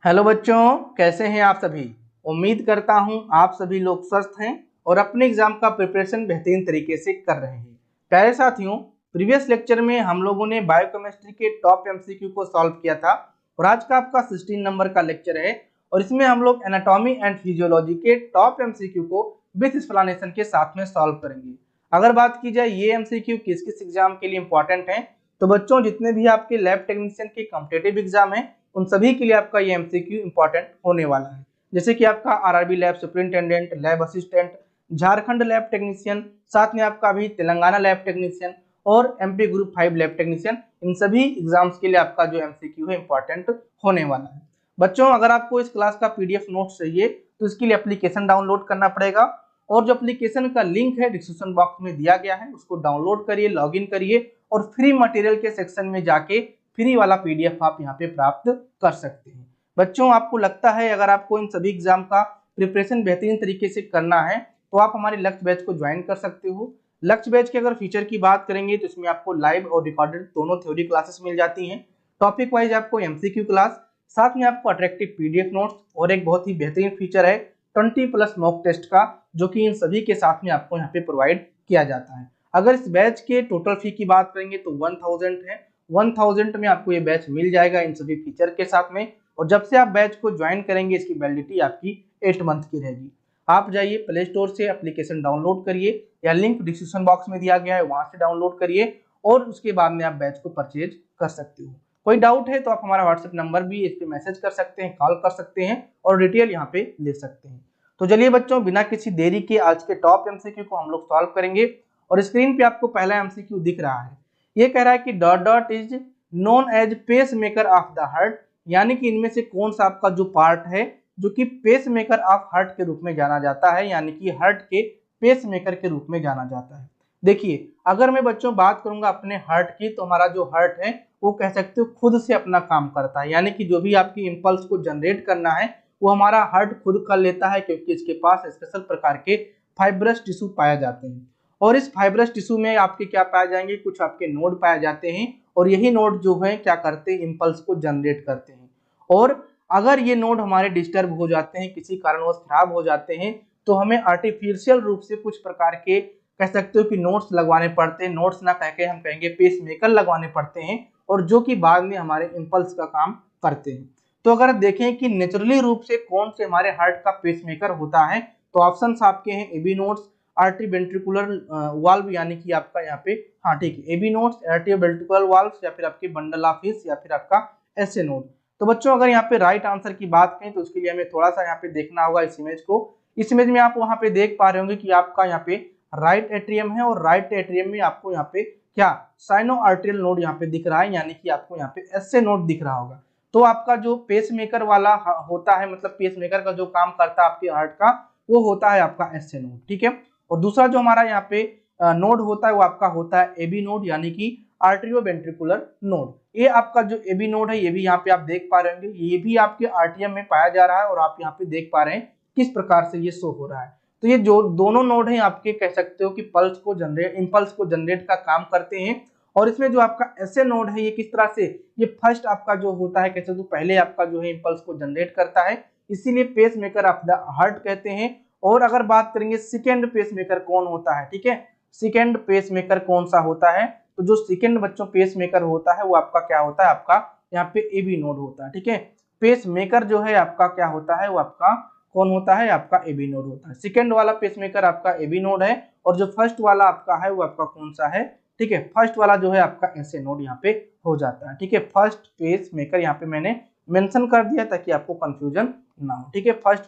Hello बच्चों, कैसे हैं आप सभी। उम्मीद करता हूं आप सभी लोग स्वस्थ हैं और अपने एग्जाम का प्रिपरेशन बेहतरीन तरीके से कर रहे हैं। प्यारे साथियों, प्रीवियस लेक्चर में हम लोगों ने बायोकेमिस्ट्री के टॉप एमसीक्यू को सॉल्व किया था और आज का आपका 16 नंबर का लेक्चर है और इसमें हम लोग एनाटॉमी एंड फिजियोलॉजी के टॉप एमसीक्यू को विथ एक्सप्लेनेशन के साथ में सॉल्व करेंगे। अगर बात की जाए ये एमसीक्यू किस किस एग्जाम के लिए इंपॉर्टेंट है, तो बच्चों जितने भी आपके लैब टेक्नीशियन के कॉम्पिटिटिव एग्जाम है उन सभी के लिए आपका ये एमसीक्यू इंपॉर्टेंट होने वाला है। जैसे कि आपका RRB lab superintendent, lab assistant, Jharkhand lab technician, साथ में आपका भी तेलंगाना लैब टेक्नीशियन और एमपी ग्रुप 5 लैब टेक्नीशियन, इन सभी एग्जाम्स के लिए आपका जो एमसीक्यू है इंपॉर्टेंट होने वाला है। बच्चों, अगर आपको इस क्लास का पीडीएफ नोट चाहिए तो इसके लिए एप्लीकेशन डाउनलोड करना पड़ेगा और जो एप्लीकेशन का लिंक है डिस्क्रिप्शन बॉक्स में दिया गया है, उसको डाउनलोड करिए, लॉगिन करिए और फ्री मटेरियल के सेक्शन में जाके फ्री वाला पीडीएफ आप यहाँ पे प्राप्त कर सकते हैं। बच्चों, आपको लगता है अगर आपको इन सभी एग्जाम का प्रिपरेशन बेहतरीन तरीके से करना है तो आप हमारे लक्ष्य बैच को ज्वाइन कर सकते हो। लक्ष्य बैच के अगर फीचर की बात करेंगे तो इसमें आपको लाइव और रिकॉर्डेड दोनों थ्योरी क्लासेस मिल जाती हैं। टॉपिक वाइज आपको एमसीक्यू क्लास, साथ में आपको अट्रैक्टिव पीडीएफ नोट्स और एक बहुत ही बेहतरीन फीचर है 20+ मॉक टेस्ट का, जो कि इन सभी के साथ में आपको यहाँ पे प्रोवाइड किया जाता है। अगर इस बैच के टोटल फी की बात करेंगे तो 1000 है। 1000 में आपको ये बैच मिल जाएगा इन सभी फीचर के साथ में, और जब से आप बैच को ज्वाइन करेंगे इसकी वैलिडिटी आपकी 8 मंथ की रहेगी। आप जाइए प्ले स्टोर से एप्लीकेशन डाउनलोड करिए या लिंक डिस्क्रिप्शन बॉक्स में दिया गया है वहां से डाउनलोड करिए और उसके बाद में आप बैच को परचेज कर सकते हो। कोई डाउट है तो आप हमारा व्हाट्सएप नंबर भी इस पे मैसेज कर सकते हैं, कॉल कर सकते हैं और डिटेल यहाँ पे ले सकते हैं। तो चलिए बच्चों, बिना किसी देरी के आज के टॉप एमसीक्यू को हम लोग सॉल्व करेंगे और स्क्रीन पे आपको पहला एमसीक्यू दिख रहा है। ये कह रहा है कि dot dot is known as pacemaker of the heart, यानी कि इनमें से कौन सा आपका जो पार्ट है जो कि पेस मेकर ऑफ हार्ट के रूप में जाना जाता है, यानी कि हार्ट के पेस मेकर के रूप में जाना जाता है। देखिए, अगर मैं बच्चों बात करूंगा अपने हार्ट की तो हमारा जो हार्ट है वो कह सकते हो खुद से अपना काम करता है, यानी कि जो भी आपकी इंपल्स को जनरेट करना है वो हमारा हार्ट खुद कर लेता है, क्योंकि इसके पास स्पेशल प्रकार के फाइब्रस टिश्यू पाए जाते हैं। और इस फाइब्रस टिश्यू में आपके क्या पाए जाएंगे, कुछ आपके नोड पाए जाते हैं और यही नोड जो है क्या करते हैं, इंपल्स को जनरेट करते हैं। और अगर ये नोड हमारे डिस्टर्ब हो जाते हैं, किसी कारणवश खराब हो जाते हैं, तो हमें आर्टिफिशियल रूप से कुछ प्रकार के कह सकते हो कि नोड्स लगवाने पड़ते हैं। नोड्स ना कह के हम कहेंगे पेस मेकर लगवाने पड़ते हैं, और जो कि बाद में हमारे इंपल्स का काम करते हैं। तो अगर देखें कि नेचुरली रूप से कौन से हमारे हार्ट का पेस मेकर होता है, तो ऑप्शंस आपके हैं AB nodes, artery ventricular valve, यानी कि आपका यहाँ पे हाँ ठीक है AB nodes, artery ventricular valve, या फिर आपके बंडल ऑफ हिस, या फिर आपका एसए नोड। तो बच्चों, अगर यहाँ पे राइट आंसर की बात करें तो उसके लिए हमें थोड़ा सा यहाँ पे देखना होगा इस इमेज को। इस इमेज में आप वहां पे देख पा रहे होंगे कि आपका यहाँ पे राइट एट्रियम है और राइट एट्रियम में आपको यहाँ पे क्या साइनो आर्टेरियल नोड यहाँ पे दिख रहा है, यानी कि आपको यहाँ पे एसए नोड दिख रहा होगा। तो आपका जो पेस मेकर वाला होता है, मतलब पेस मेकर का जो काम करता है आपके हार्ट का, वो होता है आपका एसए नोड, ठीक है। और दूसरा जो हमारा यहाँ पे नोड होता है वो आपका होता है एबी नोड, यानी कि आर्टरियो वेंट्रिकुलर नोड। ये आपका जो एबी नोड है ये भी यहाँ पे आप देख पा रहे होंगे, ये भी आपके आरटीएम में पाया जा रहा है और आप यहाँ पे देख पा रहे हैं किस प्रकार से ये शो हो रहा है। तो ये जो दोनों नोड हैं आपके कह सकते हो कि पल्स को जनरेट, इंपल्स को जनरेट का काम करते हैं। और इसमें जो आपका एसए नोड है ये किस तरह से, ये फर्स्ट आपका जो होता है कैसे, तो पहले आपका जो है इंपल्स को जनरेट करता है, इसीलिए pacemaker of the heart कहते हैं। और अगर बात करेंगे सेकेंड पेस मेकर कौन होता है, ठीक है, सेकेंड पेस मेकर कौन सा होता है, तो जो सेकेंड बच्चों पेस मेकर होता है वो आपका क्या होता है, आपका यहाँ पे एबी नोड होता है, ठीक है। पेस मेकर जो है आपका क्या होता है, वो आपका कौन होता है, आपका एबी नोड होता है। सेकेंड वाला पेस मेकर आपका एबी नोड है और जो फर्स्ट वाला आपका है वो आपका कौन सा है, ठीक है, फर्स्ट वाला जो है आपका एसए नोड यहाँ पे हो जाता है, ठीक है। फर्स्ट पेस मेकर यहाँ पे मैंने मेंशन कर दिया ताकि आपको कंफ्यूजन ना हो, ठीक है। फर्स्ट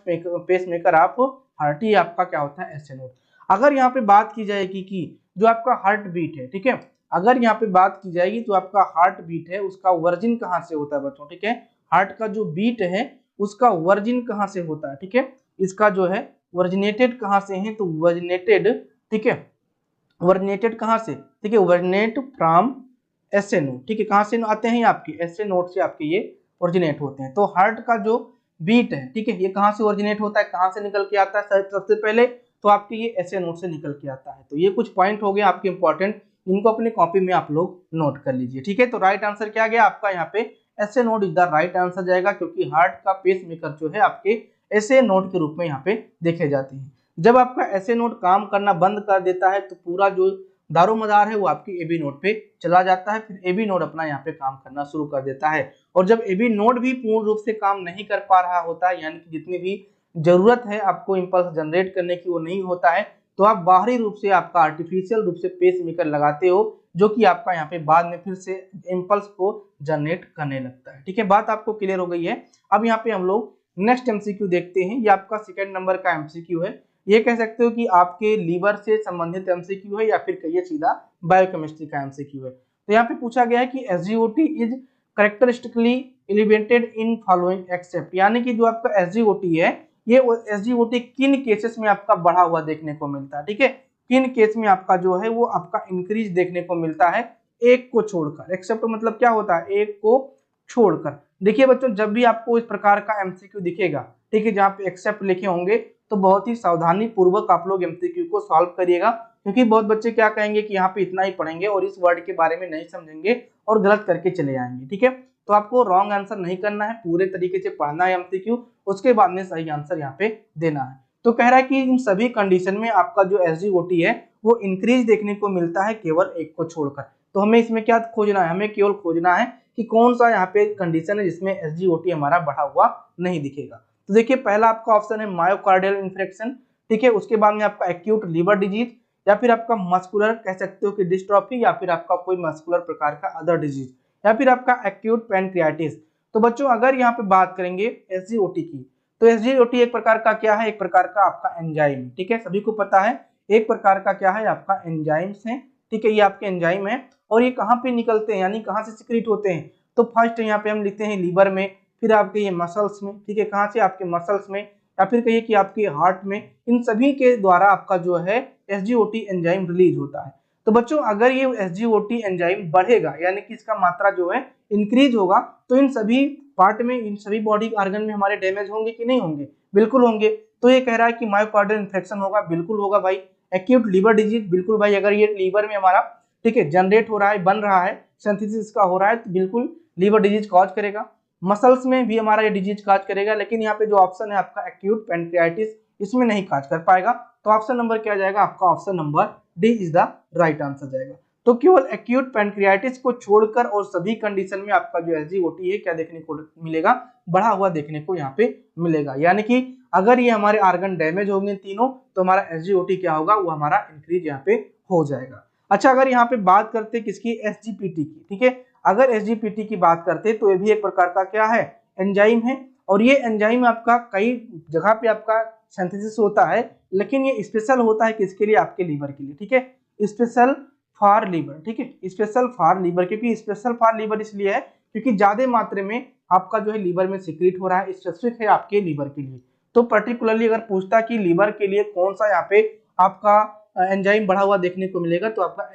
पेस मेकर आप हार्ट ही आपका क्या होता है, एसए नोड। अगर यहाँ पे बात की जाएगी कि जो आपका हार्ट बीट है, ठीक है, अगर यहाँ पे बात की जाएगी तो आपका हार्ट बीट है उसका वर्जिन कहाँ से होता है बच्चों, ठीक है। हार्ट का जो बीट है उसका वर्जिन कहाँ से होता है, ठीक है, इसका जो है वर्जिनेटेड कहाँ से है, तो वर्जिनेटेड, ठीक है, वर्जिनेटेड कहाँ से, ठीक है, वर्जिनेट फ्रॉम एसए नोड, ठीक है। कहाँ से आते हैं आपके एसए नोड से आपके ये ओरिजिनेट होते हैं। तो हार्ट का जो बीट है, ठीक है, ये कहाँ से ओरिजिनेट होता है, कहाँ से निकल के आता है, सबसे पहले तो आपके ये एसए नोड से निकल के आता है। तो ये कुछ पॉइंट हो गए आपके इंपॉर्टेंट, इनको अपनी कॉपी में आप लोग नोट कर लीजिए, ठीक है। तो राइट आंसर क्या गया आपका यहाँ पे SA node is the right answer जाएगा, क्योंकि हार्ट का पेस मेकर जो है आपके SA नोड के रूप में यहाँ पे देखे जाते हैं। जब आपका SA नोड काम करना बंद कर देता है तो पूरा जो दारोमदार है वो आपकी AB नोड पे चला जाता है, फिर AB नोड अपना यहाँ पे काम करना शुरू कर देता है। और जब AB नोड भी पूर्ण रूप से काम नहीं कर पा रहा होता है, यानी कि जितनी भी जरूरत है आपको इंपल्स जनरेट करने की वो नहीं होता है, तो आप बाहरी रूप से आपका आर्टिफिशियल रूप से पेस मेकर लगाते हो, जो कि आपका यहाँ पे बाद में फिर से इंपल्स को जनरेट करने लगता है। ठीक है, बात आपको क्लियर हो गई है। अब यहाँ पे हम लोग नेक्स्ट MCQ देखते हैं। ये आपका सेकंड नंबर का MCQ है। ये कह सकते हो कि आपके लीवर से संबंधित MCQ है या फिर कहिए सीधा बायोकेमिस्ट्री का MCQ है। तो यहाँ पे पूछा गया है कि SGOT is characteristically elevated in following except, यानी कि जो आपका SGOT है ये SGOT किन केसेस में आपका बढ़ा हुआ देखने को मिलता है। ठीक है, किन केस में आपका जो है वो आपका इंक्रीज देखने को मिलता है, एक को छोड़कर। एक्सेप्ट मतलब क्या होता है, एक को छोड़कर। देखिए बच्चों, जब भी आपको इस प्रकार का MCQ दिखेगा, ठीक है, जहाँ पे एक्सेप्ट लिखे होंगे, तो बहुत ही सावधानी पूर्वक आप लोग MCQ को सॉल्व करिएगा, क्योंकि बहुत बच्चे क्या कहेंगे कि यहाँ पे इतना ही पढ़ेंगे और इस वर्ड के बारे में नहीं समझेंगे और गलत करके चले जाएंगे। ठीक है, तो आपको रॉन्ग आंसर नहीं करना है, पूरे तरीके से पढ़ना है MCQ, उसके बाद में सही आंसर यहाँ पे देना है। तो कह रहा है कि इन सभी कंडीशन में आपका जो SGOT है वो इंक्रीज देखने को मिलता है केवल एक को छोड़कर। तो हमें इसमें क्या खोजना है, हमें केवल खोजना है कि कौन सा यहाँ पे कंडीशन है जिसमें SGOT हमारा बढ़ा हुआ नहीं दिखेगा। तो देखिए, पहला आपका ऑप्शन है मायोकार्डियल इन्फेक्शन। ठीक है, उसके बाद में आपका एक्यूट लीवर डिजीज, या फिर आपका मस्कुलर कह सकते हो कि डिस्ट्रॉफी, या फिर आपका कोई मस्कुलर प्रकार का अदर डिजीज, या फिर आपका एक्यूट पैनक्रियाटिस। तो बच्चों अगर यहाँ पे बात करेंगे SGOT की, तो SGOT एक प्रकार का क्या है, एक प्रकार का आपका एंजाइम। ठीक है, सभी को पता है एक प्रकार का क्या है आपका एंजाइम्स है। ठीक है, ये आपके एंजाइम है और ये कहाँ पे निकलते हैं, यानी कहाँ से सिक्रीट होते हैं। तो फर्स्ट यहाँ पे हम लिखते हैं लीवर में, फिर आपके ये मसल्स में। ठीक है, कहाँ से, आपके मसल्स में, या फिर कहिए कि आपके हार्ट में। इन सभी के द्वारा आपका जो है SGOT एंजाइम रिलीज होता है। तो बच्चों अगर ये SGOT एंजाइम बढ़ेगा, यानी कि इसका मात्रा जो है इंक्रीज होगा, तो इन सभी पार्ट में, इन सभी बॉडी ऑर्गन में हमारे डैमेज होंगे कि नहीं होंगे, बिल्कुल होंगे। तो ये कह रहा है कि मायोकार्डियल इन्फेक्शन होगा, बिल्कुल होगा भाई। एक्यूट लीवर डिजीज, बिल्कुल भाई, अगर ये लीवर में हमारा, ठीक है, जनरेट हो रहा है, बन रहा है, सिंथेसिस का हो रहा है, तो बिल्कुल लीवर डिजीज कॉज करेगा। मसल्स में भी हमारा ये डिजीज काज करेगा, लेकिन यहाँ पे जो ऑप्शन है आपका एक्यूट पैनक्रियाटिस, इसमें नहीं काज कर पाएगा। तो ऑप्शन नंबर क्या जाएगा आपका, option number D is the right answer जाएगा। तो केवल एक्यूट पैनक्रियाटिस को छोड़कर और सभी कंडीशन में आपका जो SGOT है क्या देखने को मिलेगा, बढ़ा हुआ देखने को यहाँ पे मिलेगा। यानी कि अगर ये हमारे ऑर्गन डैमेज होंगे तीनों, तो हमारा SGOT क्या होगा, वो हमारा इंक्रीज यहाँ पे हो जाएगा। अच्छा, अगर यहाँ पे बात करते किसकी, SGPT की। ठीक है, अगर SGPT की बात करते तो ये भी एक प्रकार का क्या है, एंजाइम है। और ये एंजाइम आपका कई जगह पे आपका सिंथेसिस होता है, लेकिन ये स्पेशल होता है किसके लिए, आपके लीवर के लिए। ठीक है, स्पेशल फॉर लीवर। ठीक है, स्पेशल फॉर लीवर, क्योंकि स्पेशल फॉर लीवर इसलिए है क्योंकि ज्यादा मात्रा में आपका जो है लीवर में सिक्रीट हो रहा है, स्पेसिफिक है आपके लीवर के लिए। तो पर्टिकुलरली अगर पूछता कि लीवर के लिए कौन सा यहाँ पे आपका एंजाइम बढ़ा हुआ देखने को मिलेगा, तो आपका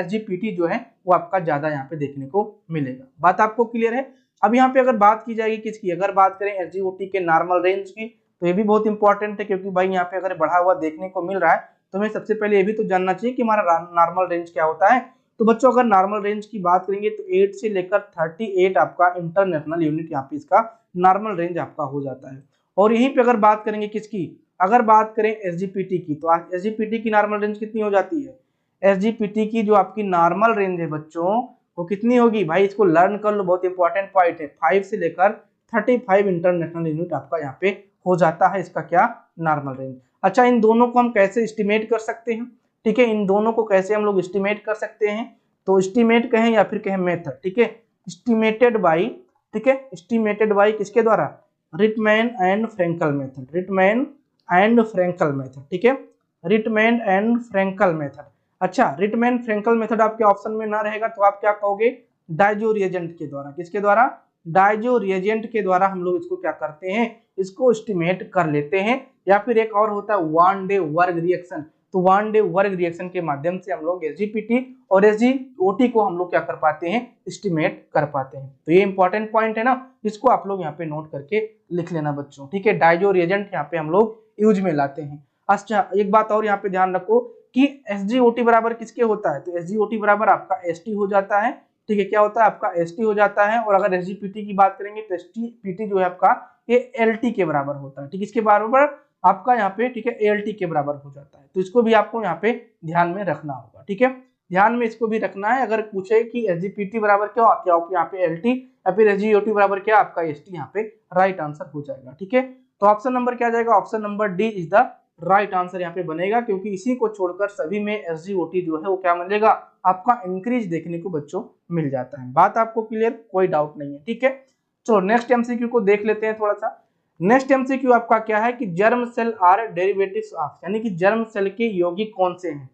SGPT जो है वो आपका ज्यादा यहाँ पे देखने को मिलेगा। बात आपको क्लियर है। अब यहाँ पे अगर बात की जाएगी किसकी, अगर बात करें SGOT के नॉर्मल रेंज की, तो ये भी बहुत इंपॉर्टेंट है, क्योंकि भाई यहाँ पे अगर बढ़ा हुआ देखने को मिल रहा है तो हमें सबसे पहले ये भी तो जानना चाहिए कि हमारा नॉर्मल रेंज क्या होता है। तो बच्चों अगर नॉर्मल रेंज की बात करेंगे तो 8 से लेकर 38 आपका इंटरनेशनल यूनिट यहाँ पे इसका नॉर्मल रेंज आपका हो जाता है। और यहीं पे अगर बात करेंगे किसकी, अगर बात करें SGPT की, तो SGPT की नॉर्मल रेंज कितनी हो जाती है, SGPT की जो आपकी नॉर्मल रेंज है बच्चों वो कितनी होगी, भाई इसको लर्न कर लो, बहुत इंपॉर्टेंट पॉइंट है। 5 से लेकर 35 इंटरनेशनल यूनिट आपका यहाँ पे हो जाता है इसका क्या, नॉर्मल रेंज। अच्छा, इन दोनों को हम कैसे एस्टिमेट कर सकते हैं, ठीक है, इन दोनों को कैसे हम लोग एस्टिमेट कर सकते हैं, तो एस्टिमेट कहें या फिर कहें मेथड। ठीक है, एस्टिमेटेड बाई, ठीक है, एस्टिमेटेड बाई किसके द्वारा, Reitman and Frankel method, Reitman and Frankel method. ठीक है, रिटमैन एंड फ्रेंकल मेथड। अच्छा, रिटमैन फ्रेंकल मेथड आपके ऑप्शन में ना रहेगा तो आप क्या कहोगे, डाइजो रिएजेंट के द्वारा, किसके द्वारा, डाइजो रिएजेंट के द्वारा हम लोग इसको क्या करते हैं, इसको एस्टिमेट कर लेते हैं। या फिर एक और होता है वन डे वर्ग रिएक्शन, तो वन डे वर्ग रिएक्शन के माध्यम से हम लोग SGPT और SGOT को हम लोग क्या कर पाते हैं, एस्टिमेट कर पाते हैं। तो ये इंपॉर्टेंट पॉइंट है ना, इसको आप लोग यहाँ पे नोट करके लिख लेना बच्चों। ठीक है, डाइजो रिएजेंट यहाँ पे हम लोग यूज में लाते हैं। अच्छा, एक बात और यहाँ पे ध्यान रखो कि SGOT बराबर किसके होता है, तो SGOT बराबर आपका ST हो जाता है, ठीक है, क्या होता है आपका एसटी हो जाता है। और अगर एसजीपीटी की बात करेंगे तो एसटीपीटी जो है आपका ये एलटी के बराबर होता है। ठीक है, इसके बराबर आपका यहाँ पे ठीक है एलटी के बराबर हो जाता है। तो इसको भी आपको यहाँ पे ध्यान में रखना होगा। ठीक है, ध्यान में इसको भी रखना है। अगर पूछे कि एसजीपीटी बराबर क्या यहाँ पे एलटी या फिर एसजीओटी बराबर क्या, आपका एसटी यहाँ पे राइट आंसर हो जाएगा। ठीक है, तो ऑप्शन नंबर क्या जाएगा, option number D is the right answer यहाँ पे बनेगा, क्योंकि इसी को छोड़कर सभी में एसजीओटी जो है वो क्या मिलेगा, आपका इंक्रीज देखने को बच्चों मिल जाता है। बात आपको क्लियर, कोई डाउट नहीं है। ठीक है, चलो नेक्स्ट एमसीक्यू को देख लेते हैं थोड़ा सा। नेक्स्ट एमसीक्यू आपका क्या है कि germ cell are derivatives of, यानी कि जर्म सेल के यौगिक कौन से हैं,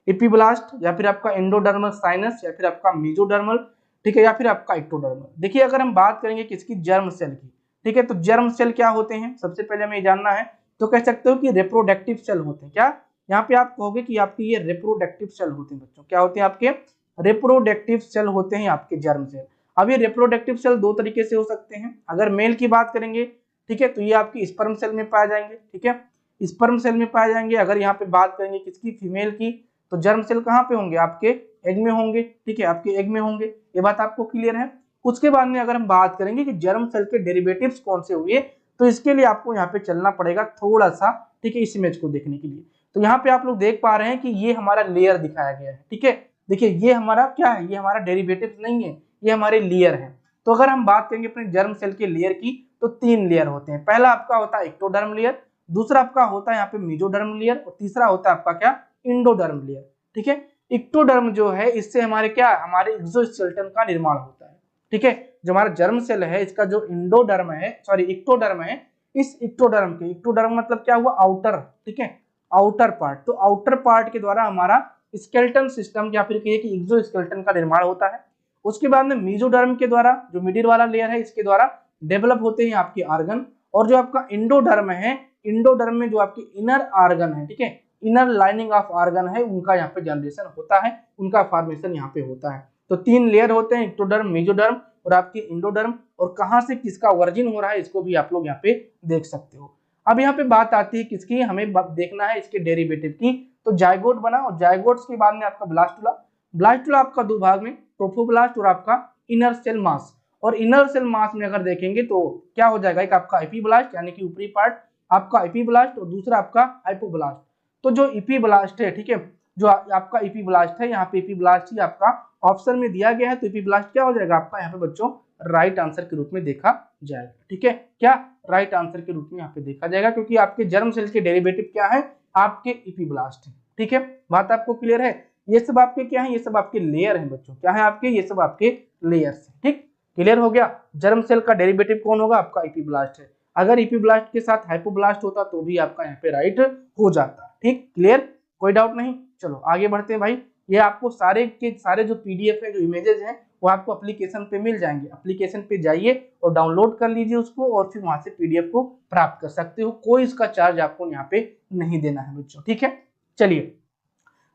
एपिब्लास्ट या फिर आपका एंडोडर्मल साइनस या फिर आपका मेसोडर्मल, ठीक है, या फिर आपका एक्टोडर्मल। देखिए अगर हम बात करेंगे किसकी, जर्म सेल की, ठीक है, तो जर्म सेल क्या होते हैं, सबसे पहले हमें जानना है। तो कह सकते हो कि रिप्रोडक्टिव सेल होते हैं। क्या यहाँ पे आप कहोगे कि आपके ये रिप्रोडक्टिव सेल होते हैं बच्चों, क्या होते हैं आपके रिप्रोडक्टिव सेल होते हैं आपके जर्म सेल। अब ये रिप्रोडक्टिव सेल दो तरीके से हो सकते हैं। अगर मेल की बात करेंगे, ठीक है, तो ये आपकी स्पर्म सेल में पाए जाएंगे। ठीक है, स्पर्म सेल में पाए जाएंगे। अगर यहाँ पे बात करेंगे किसकी, फीमेल की, तो जर्म सेल कहाँ पे होंगे, आपके एग में होंगे। ठीक है, आपके एग में होंगे, ये बात आपको क्लियर है। उसके बाद में अगर हम बात करेंगे कि जर्म सेल के डेरिवेटिव्स कौन से हुए, तो इसके लिए आपको यहाँ पे चलना पड़ेगा थोड़ा सा, ठीक है, इस इमेज को देखने के लिए। तो यहाँ पे आप लोग देख पा रहे हैं कि ये हमारा लेयर दिखाया गया है। ठीक है, देखिए ये हमारा क्या है, ये हमारा डेरिवेटिव नहीं है, ये हमारे लेयर है। तो अगर हम बात करेंगे अपने जर्म सेल के लेयर की, तो 3 लेयर होते हैं। पहला आपका होता है एक्टोडर्म लेयर, दूसरा आपका होता है यहाँ पे मेसोडर्म लेयर, और तीसरा होता है आपका क्या, इंडोडर्म लेयर। ठीक है, एक्टोडर्म जो है इससे हमारे क्या, हमारे एक्सोस्केलेटन का निर्माण होता है। ठीक है, जो हमारा जर्म सेल है इसका जो इंडोडर्म है, सॉरी एक्टोडर्म है, इस एक्टोडर्म के, एक्टोडर्म मतलब क्या हुआ, आउटर, ठीक है, आउटर पार्ट। तो आउटर पार्ट के द्वारा हमारा स्केलेटन सिस्टम या फिर कहिए कि एक्सोस्केलेटन का निर्माण होता है। उसके बाद में मेसोडर्म के द्वारा, जो मिडिल वाला लेयर है, इसके द्वारा डेवलप होते हैं आपके आर्गन। और जो आपका इंडोडर्म है, इंडोडर्म में जो आपके इनर आर्गन है, ठीक है, इनर लाइनिंग ऑफ आर्गन है, उनका यहाँ पे जनरेशन होता है, उनका फॉर्मेशन यहाँ पे होता है। तो 3 लेयर होते हैं, एक्टोडर्म, मेसोडर्म और आपके इंडोडर्म। और कहाँ से किसका वर्जिन हो रहा है इसको भी आप लोग यहाँ पे देख सकते हो। अब यहाँ पे बात आती है किसकी, हमें देखना है इसके डेरिवेटिव की। तो जायगोट बना, और जायगोट्स के बाद में आपका ब्लास्टुला। ब्लास्टुला आपका दो भाग में, ट्रोफोब्लास्ट और आपका इनर सेल मास। और इनर सेल मास में अगर देखेंगे तो क्या हो जाएगा, एक आपका एपीब्लास्ट यानी कि ऊपरी पार्ट आपका एपीब्लास्ट, और दूसरा आपका हाइपोब्लास्ट। तो जो एपीब्लास्ट है, ठीक है, जो आपका एपीब्लास्ट है, यहाँ पे एपीब्लास्ट ही आपका ऑप्शन में दिया गया है। तो एपीब्लास्ट क्या हो जाएगा आपका यहाँ पे बच्चों, राइट आंसर के रूप में देखा जाएगा। ठीक है, क्या राइट आंसर के रूप में यहाँ पे देखा जाएगा, क्योंकि आपके जर्म सेल के डेरिवेटिव क्या है, आपके एपीब्लास्ट है। ठीक है, बात आपको क्लियर है। ये सब आपके क्या है, ये सब आपके लेयर हैं बच्चों, क्या है आपके, ये सब आपके लेयर्स हैं। ठीक, क्लियर हो गया। जर्म सेल का डेरिवेटिव कौन होगा, आपका एपीब्लास्ट है। अगर एपीब्लास्ट के साथ हाइपोब्लास्ट होता तो भी आपका यहाँ पे राइट हो जाता। ठीक, क्लियर, कोई डाउट नहीं। चलो आगे बढ़ते हैं भाई। ये आपको सारे के सारे जो पीडीएफ है, जो इमेजेस हैं, वो आपको एप्लीकेशन पे मिल जाएंगे। एप्लीकेशन पे जाइए और डाउनलोड कर लीजिए उसको, और फिर वहां से पीडीएफ को प्राप्त कर सकते हो। कोई इसका चार्ज आपको यहाँ पे नहीं देना है बच्चों। ठीक है, चलिए।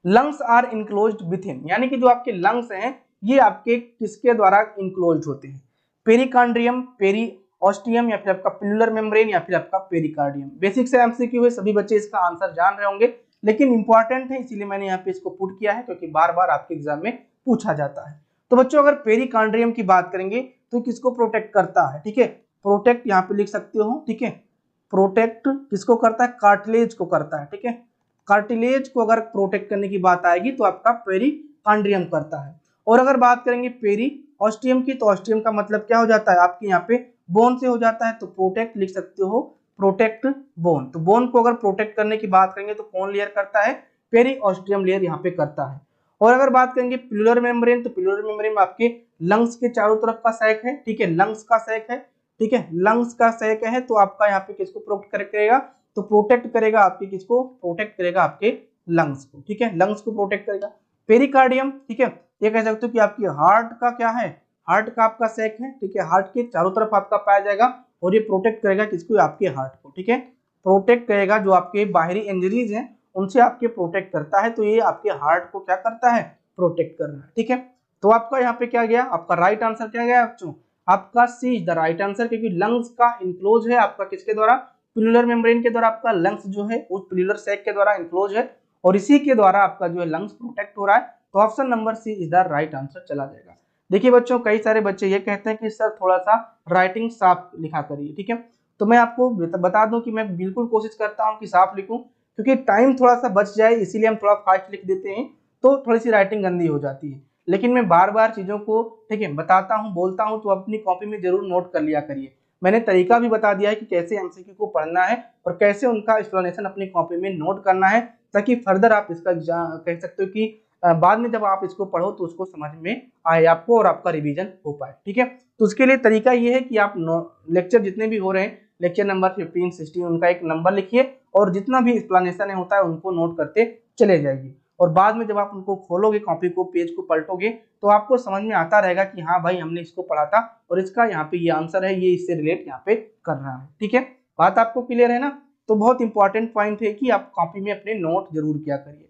लंग्स आर इनक्लोज्ड विथिन, यानी कि जो आपके लंग्स हैं ये आपके किसके द्वारा इनक्लोज्ड होते हैं, पेरिकार्डियम, पेरीओस्टियम, या फिर आपका पिलुलर मेम्ब्रेन, या फिर आपका पेरिकार्डियम। बेसिक से एमसीक्यू है, सभी बच्चे इसका आंसर जान रहे होंगे, लेकिन इंपॉर्टेंट है इसीलिए मैंने यहाँ पे इसको पुट किया है, क्योंकि बार बार आपके एग्जाम में पूछा जाता है। तो बच्चों अगर पेरिकार्डियम की बात करेंगे तो किसको प्रोटेक्ट करता है, ठीक है, प्रोटेक्ट यहाँ पे लिख सकते हो। ठीक है, प्रोटेक्ट किसको करता है, कार्टिलेज को करता है। ठीक है, कार्टिलेज को अगर प्रोटेक्ट करने की बात आएगी तो आपका पेरिकार्डियम करता है। और अगर बात करेंगे पेरीओस्टियम की, तो ऑस्टियम का मतलब क्या हो जाता है आपके यहाँ पे बोन से हो जाता है। तो प्रोटेक्ट लिख सकते हो, प्रोटेक्ट बोन। तो बोन को अगर प्रोटेक्ट करने की बात करेंगे तो कौन लेयर करता है, पेरीओस्टियम लेयर यहाँ पे करता है। और अगर बात करेंगे पिलुलर मेम्ब्रेन, तो पिलुलर मेम्ब्रेन में आपके लंग्स के चारों तरफ का सैक है। ठीक है, लंग्स का सैक है। ठीक है, लंग्स का सैक है, तो आपका यहाँ पे किसको प्रोटेक्ट करेगा, तो प्रोटेक्ट करेगा आपके किसको, प्रोटेक्ट करेगा आपके लंग्स को। ठीक है, लंग्स को प्रोटेक्ट करेगा। पेरिकार्डियम, ठीक है, ये कह सकते हो कि आपकी हार्ट का क्या है, हार्ट का आपका सैक है। ठीक है, हार्ट के चारों तरफ आपका पाया जाएगा, और ये प्रोटेक्ट करेगा किसको, आपके हार्ट को। ठीक है, प्रोटेक्ट करेगा, जो आपके बाहरी इंजरीज हैं उनसे आपके प्रोटेक्ट करता है। तो ये आपके हार्ट को क्या करता है, प्रोटेक्ट कर रहा है। ठीक है, तो आपका यहाँ पे क्या गया, आपका राइट आंसर क्या गया बच्चों, आपका सी इज द राइट आंसर, क्योंकि लंग्स का इनक्लोज है आपका किसके द्वारा, पिलुलर मेम्ब्रेन के द्वारा। आपका लंग्स जो है उस पिलुलर सैक के द्वारा इनक्लोज है, और इसी के द्वारा आपका जो है लंग्स प्रोटेक्ट हो रहा है। तो option number C is the right answer चला जाएगा। देखिए बच्चों, कई सारे बच्चे ये कहते हैं कि सर थोड़ा सा राइटिंग साफ लिखा करिए, ठीक है। तो मैं आपको बता दूं कि मैं बिल्कुल कोशिश करता हूं कि साफ लिखूं, क्योंकि टाइम थोड़ा सा बच जाए इसीलिए हम थोड़ा फास्ट लिख देते हैं, तो थोड़ी सी राइटिंग गंदी हो जाती है। लेकिन मैं बार बार चीजों को, ठीक है, बताता हूँ, बोलता हूँ, तो अपनी कॉपी में जरूर नोट कर लिया करिए। मैंने तरीका भी बता दिया है कि कैसे एमसीक्यू को पढ़ना है और कैसे उनका एक्सप्लेनेशन अपनी कॉपी में नोट करना है, ताकि फर्दर आप इसका कह सकते हो कि बाद में जब आप इसको पढ़ो तो उसको समझ में आए आपको और आपका रिवीजन हो पाए, ठीक है। तो उसके लिए तरीका ये है कि आप लेक्चर जितने भी हो रहे हैं, लेक्चर नंबर 15, 16, उनका एक नंबर लिखिए और जितना भी एक्सप्लेनेशन होता है उनको नोट करते चले जाइए। और बाद में जब आप उनको खोलोगे, कॉपी को, पेज को पलटोगे, तो आपको समझ में आता रहेगा कि हाँ भाई हमने इसको पढ़ा था और इसका यहाँ पे ये आंसर है, ये इससे रिलेट यहाँ पे कर रहा है, ठीक है। बात आपको क्लियर है ना। तो बहुत इंपॉर्टेंट पॉइंट है कि आप कॉपी में अपने नोट जरूर किया करिए।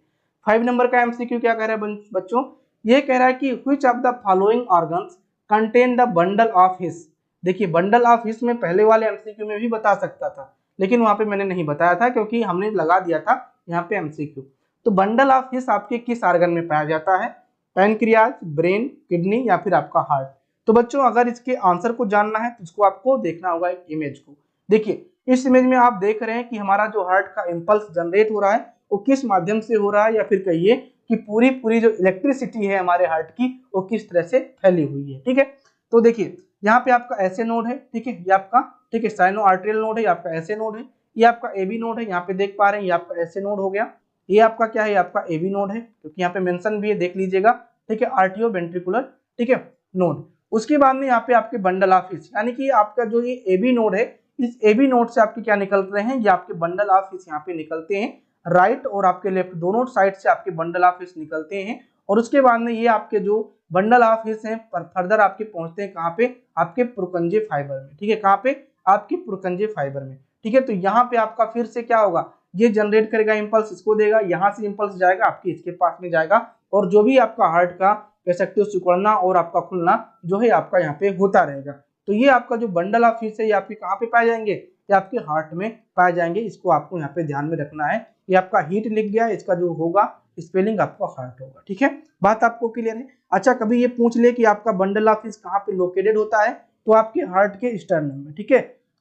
5 नंबर का एमसीक्यू क्या कह रहा है बच्चों, ये कह रहा है कि which of the following organs contain the bundle of his. देखिए बंडल ऑफ हिस में पहले वाले एमसीक्यू में भी बता सकता था, लेकिन वहां पे मैंने नहीं बताया था क्योंकि हमने लगा दिया था यहाँ पे एमसीक्यू। तो बंडल ऑफ हिस आपके किस ऑर्गन में पाया जाता है, पैनक्रियाज, ब्रेन, किडनी या फिर आपका हार्ट। तो बच्चों अगर इसके आंसर को जानना है तो इसको आपको देखना होगा एक इमेज को। देखिए इस इमेज में आप देख रहे हैं कि हमारा जो हार्ट का इंपल्स जनरेट हो रहा है वो किस माध्यम से हो रहा है, या फिर कहिए कि पूरी जो इलेक्ट्रिसिटी है हमारे हार्ट की वो किस तरह से फैली हुई है, ठीक है। तो देखिए यहाँ पे आपका ऐसे नोड है, ठीक है, ये आपका, ठीक है, साइनो आर्टेरियल नोड है, ये आपका ऐसे नोड है, ये आपका एबी नोड है, यहाँ पे देख पा रहे हैं, ये आपका ऐसे नोड हो गया। ये आपका क्या है, आपका एबी नोड है, क्योंकि यहाँ पे मेंशन भी है, देख लीजिएगा, ठीक है, आर्टियो वेंट्रिकुलर, ठीक है, नोड। उसके बाद में यहाँ पे आपके बंडल ऑफ हिस, यानी कि आपका जो ये एबी नोड है, इस एबी नोड से आपके क्या निकल रहे हैं, ये आपके बंडल ऑफ हिस यहाँ पे निकलते हैं, राइट और आपके लेफ्ट दोनों साइड से आपके बंडल ऑफ हिस निकलते हैं। और उसके बाद में ये आपके जो बंडल ऑफ हिस हैं फर्दर आपके पहुंचते हैं कहाँ पे, आपके पुरकंजे फाइबर में, ठीक है, कहाँ पे, आपके पुरकंजे फाइबर में, ठीक है। तो यहाँ पे आपका फिर से क्या होगा, ये जनरेट करेगा इंपल्स, इसको देगा, यहाँ से इंपल्स जाएगा आपके इसके पास में जाएगा, और जो भी आपका हार्ट का कह सकते हो सिकुड़ना और आपका खुलना जो है आपका यहाँ पे होता रहेगा। तो ये आपका जो बंडल ऑफ हिस है ये आपके कहाँ पे पाए जाएंगे, ये आपके हार्ट में पाए जाएंगे। इसको आपको यहाँ पे ध्यान में रखना है। ये आपका हीट लिख गया, इसका जो होगा स्पेलिंग आपका हार्ट होगा, ठीक है। बात आपको क्लियर है। अच्छा कभी ये पूछ ले कि आपका बंडल ऑफ हिस कहाँ पे लोकेटेड होता है, तो आपके हार्ट के स्टर्नम में, ठीक है,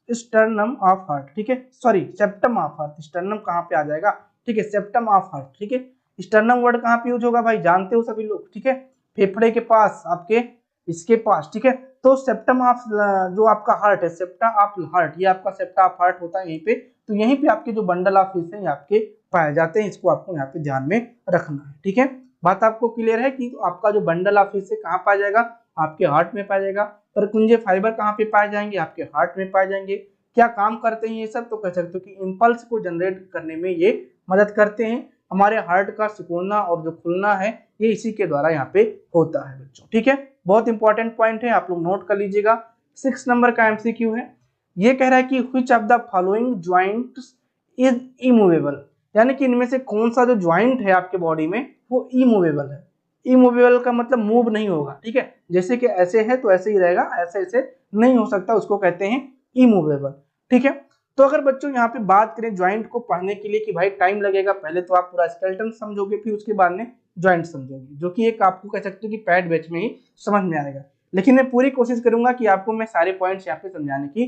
स्टर्नम ऑफ हार्ट, ठीक है, sorry septum of heart, sternum कहाँ पे आ जाएगा, ठीक है, सेप्टम ऑफ हार्ट, ठीक है। स्टर्नम वर्ड कहाँ पे यूज होगा भाई, जानते हो सभी लोग, ठीक है, फेफड़े के पास, आपके इसके पास, ठीक है। तो सेप्टम ऑफ जो आपका हार्ट है, सेप्टा ऑफ हार्ट, ये आपका सेप्टा ऑफ हार्ट होता है यहीं पे। तो यहीं पे आपके जो बंडल ऑफ हिस है आपके पाए जाते हैं, इसको आपको यहाँ पे ध्यान में रखना है, ठीक है। बात आपको क्लियर है कि आपका जो बंडल ऑफ हिस है कहाँ पाया जाएगा, आपके हार्ट में पाया जाएगा। परकुंजे फाइबर कहाँ पे पाए जाएंगे, आपके हार्ट में पाए जाएंगे। क्या काम करते हैं ये सब, तो कह सकते हो कि इंपल्स को जनरेट करने में ये मदद करते हैं। हमारे हार्ट का सिकुड़ना और जो खुलना है ये इसी के द्वारा यहाँ पे होता है बच्चों, ठीक है। बहुत इंपॉर्टेंट पॉइंट है, आप लोग नोट कर लीजिएगा। 6 नंबर का एमसीक्यू है, ये कह रहा है कि which of the following joints is immovable, यानी कि इनमें से कौन सा जो ज्वाइंट है आपके बॉडी में वो इमूवेबल है। इमूवेबल का मतलब मूव नहीं होगा, ठीक है, जैसे कि ऐसे है तो ऐसे ही रहेगा, ऐसे ऐसे नहीं हो सकता, उसको कहते हैं इमूवेबल, ठीक है। तो अगर बच्चों यहाँ पे बात करें ज्वाइंट को पढ़ने के लिए कि भाई टाइम लगेगा, पहले तो आप पूरा स्केलेटन समझोगे, फिर उसके बाद में ज्वाइंट समझोगे, जो कि एक आपको कह सकते हो कि पैड बैच में ही समझ में आएगा। लेकिन मैं पूरी कोशिश करूंगा कि आपको मैं सारे पॉइंट्स यहाँ पे समझाने की